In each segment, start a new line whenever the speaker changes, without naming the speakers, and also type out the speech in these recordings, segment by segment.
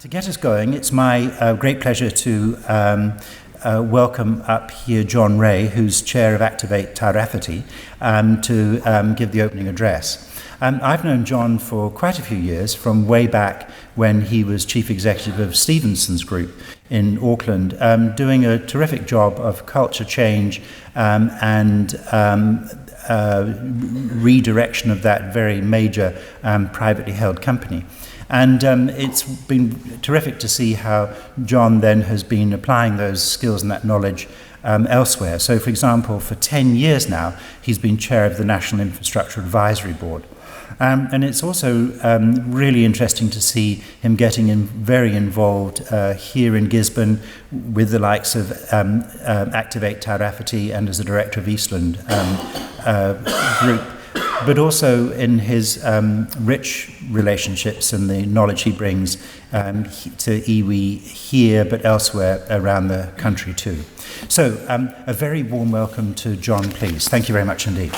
To get us going, it's my great pleasure to welcome up here John Rae, who's chair of Activate Tairawhiti, to give the opening address. I've known John for quite a few years, from way back when he was chief executive of Stevenson's Group in Auckland, doing a terrific job of culture change and redirection of that very major privately held company. And it's been terrific to see how John then has been applying those skills and that knowledge elsewhere. So, for example, for 10 years now, he's been chair of the National Infrastructure Advisory Board. And it's also really interesting to see him getting very involved here in Gisborne with the likes of Activate Tairawhiti and as a director of Eastland group, but also in his rich relationships and the knowledge he brings to iwi here, but elsewhere around the country too. So a very warm welcome to John, please. Thank you very much indeed.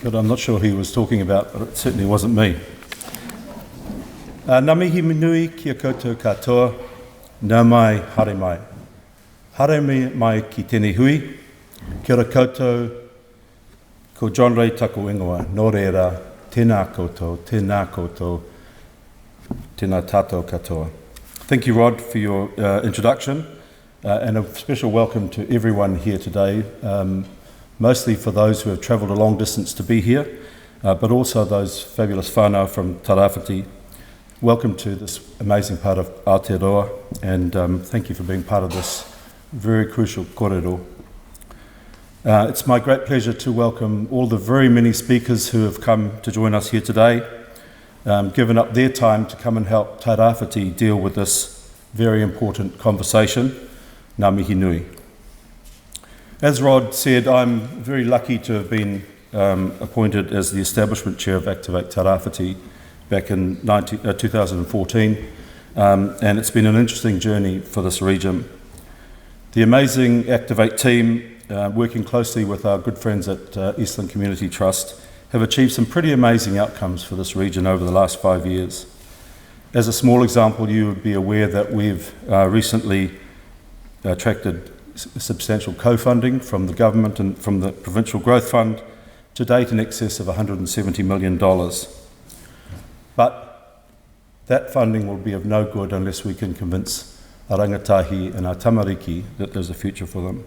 Good, I'm not sure who he was talking about, but it certainly wasn't me. Ngā mihi nui kia koutou katoa. Nā mai, haere mai. Haere mai ki tēnei hui. Kia ora koutou, ko John Rae taku ingoa. Nō reira, tēnā koutou, tēnā tātou katoa. Thank you, Rod, for your introduction, and a special welcome to everyone here today, mostly for those who have travelled a long distance to be here, but also those fabulous whānau from Tairāwhiti. Welcome to this amazing part of Aotearoa, and thank you for being part of this very crucial kōrero. It's my great pleasure to welcome all the very many speakers who have come to join us here today, given up their time to come and help Tairāwhiti deal with this very important conversation. Ngā mihi nui. As Rod said, I'm very lucky to have been appointed as the establishment chair of Activate Tairawhiti back in 2014, and it's been an interesting journey for this region. The amazing Activate team, working closely with our good friends at Eastland Community Trust, have achieved some pretty amazing outcomes for this region over the last 5 years. As a small example, you would be aware that we've recently attracted substantial co-funding from the government and from the Provincial Growth Fund, to date in excess of $170 million. But that funding will be of no good unless we can convince our rangatahi and our tamariki that there's a future for them.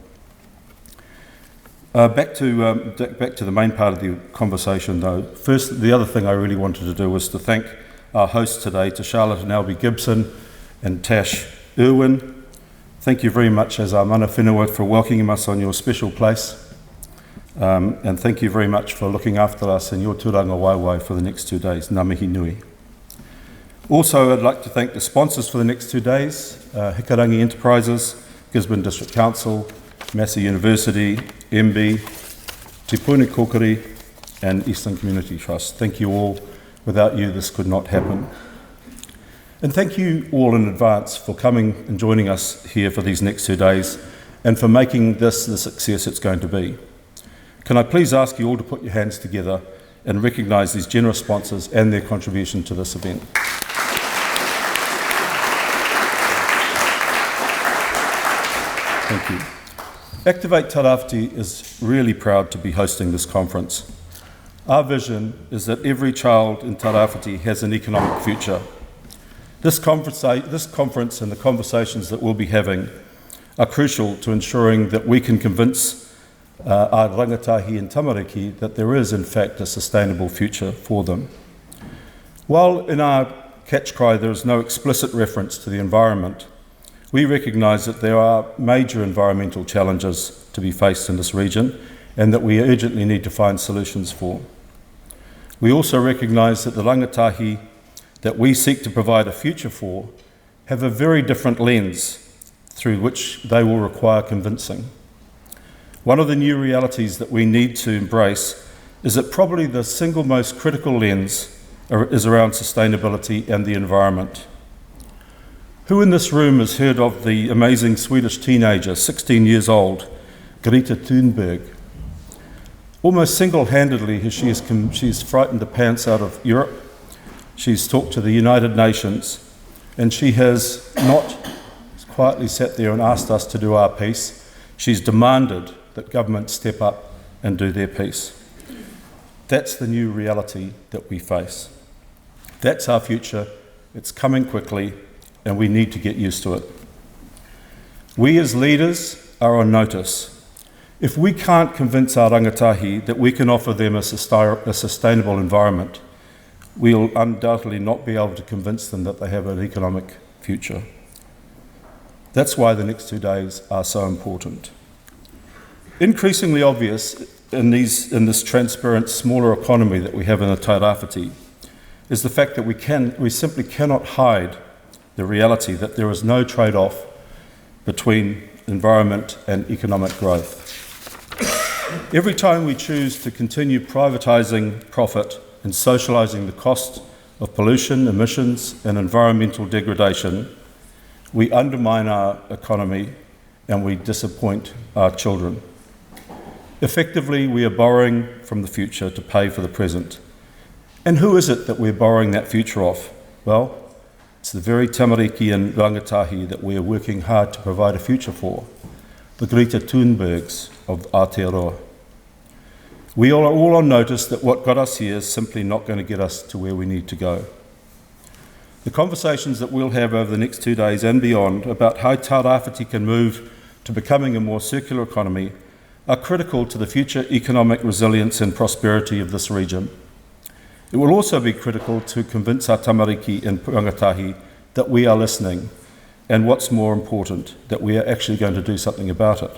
Back to the main part of the conversation though. First, the other thing I really wanted to do was to thank our hosts today, to Charlotte and Albie Gibson and Tash Irwin. Thank you very much as our mana whenua for welcoming us on your special place. And thank you very much for looking after us in your tūranga waiwai for the next 2 days. Ngā mihi nui. Also, I'd like to thank the sponsors for the next 2 days, Hikarangi Enterprises, Gisborne District Council, Massey University, MB, Te Puni Kokiri, and Eastland Community Trust. Thank you all. Without you, this could not happen. And thank you all in advance for coming and joining us here for these next 2 days, and for making this the success it's going to be. Can I please ask you all to put your hands together and recognise these generous sponsors and their contribution to this event. Thank you. Activate Tairawhiti is really proud to be hosting this conference. Our vision is that every child in Tairāwhiti has an economic future. This conference and the conversations that we'll be having are crucial to ensuring that we can convince our rangatahi and tamariki that there is in fact a sustainable future for them. While in our catch cry there is no explicit reference to the environment, we recognise that there are major environmental challenges to be faced in this region and that we urgently need to find solutions for. We also recognise that the rangatahi that we seek to provide a future for have a very different lens through which they will require convincing. One of the new realities that we need to embrace is that probably the single most critical lens is around sustainability and the environment. Who in this room has heard of the amazing Swedish teenager, 16 years old, Greta Thunberg? Almost single-handedly, she's frightened the pants out of Europe. She's talked to the United Nations, and she has not quietly sat there and asked us to do our piece. She's demanded that governments step up and do their piece. That's the new reality that we face. That's our future. It's coming quickly, and we need to get used to it. We as leaders are on notice. If we can't convince our rangatahi that we can offer them a sustainable environment, we'll undoubtedly not be able to convince them that they have an economic future. That's why the next 2 days are so important. Increasingly obvious in this transparent, smaller economy that we have in the Tairāwhiti is the fact that we simply cannot hide the reality that there is no trade-off between environment and economic growth. Every time we choose to continue privatising profit and socialising the cost of pollution, emissions and environmental degradation, we undermine our economy and we disappoint our children. Effectively, we are borrowing from the future to pay for the present. And who is it that we're borrowing that future off? Well, it's the very tamariki and rangatahi that we are working hard to provide a future for, the Greta Thunbergs of Aotearoa. We are all on notice that what got us here is simply not going to get us to where we need to go. The conversations that we'll have over the next 2 days and beyond about how Tairāwhiti can move to becoming a more circular economy are critical to the future economic resilience and prosperity of this region. It will also be critical to convince our tamariki and rangatahi that we are listening, and what's more important, that we are actually going to do something about it.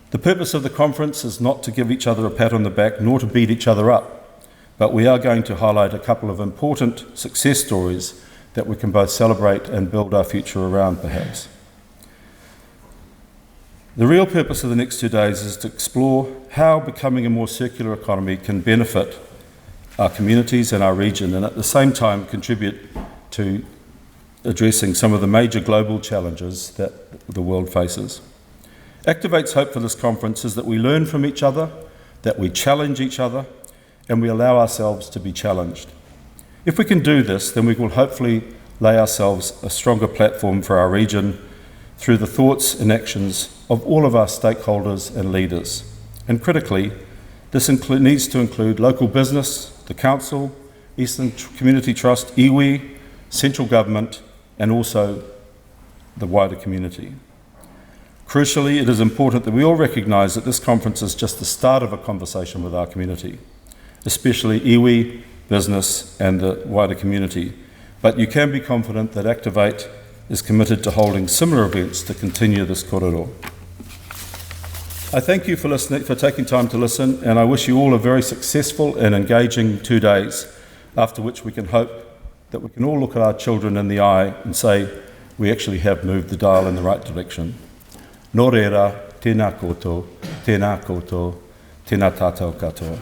The purpose of the conference is not to give each other a pat on the back, nor to beat each other up, but we are going to highlight a couple of important success stories that we can both celebrate and build our future around, perhaps. The real purpose of the next 2 days is to explore how becoming a more circular economy can benefit our communities and our region, and at the same time contribute to addressing some of the major global challenges that the world faces. Activate's hope for this conference is that we learn from each other, that we challenge each other, and we allow ourselves to be challenged. If we can do this, then we will hopefully lay ourselves a stronger platform for our region through the thoughts and actions of all of our stakeholders and leaders. And critically, this needs to include local business, the Council, Eastland Community Trust, iwi, central government, and also the wider community. Crucially, it is important that we all recognise that this conference is just the start of a conversation with our community, especially iwi, business, and the wider community. But you can be confident that Activate is committed to holding similar events to continue this korero. I thank you for listening, for taking time to listen, and I wish you all a very successful and engaging 2 days, after which we can hope that we can all look at our children in the eye and say we actually have moved the dial in the right direction. Nō reira, tēnā koutou, tēnā tātou katoa.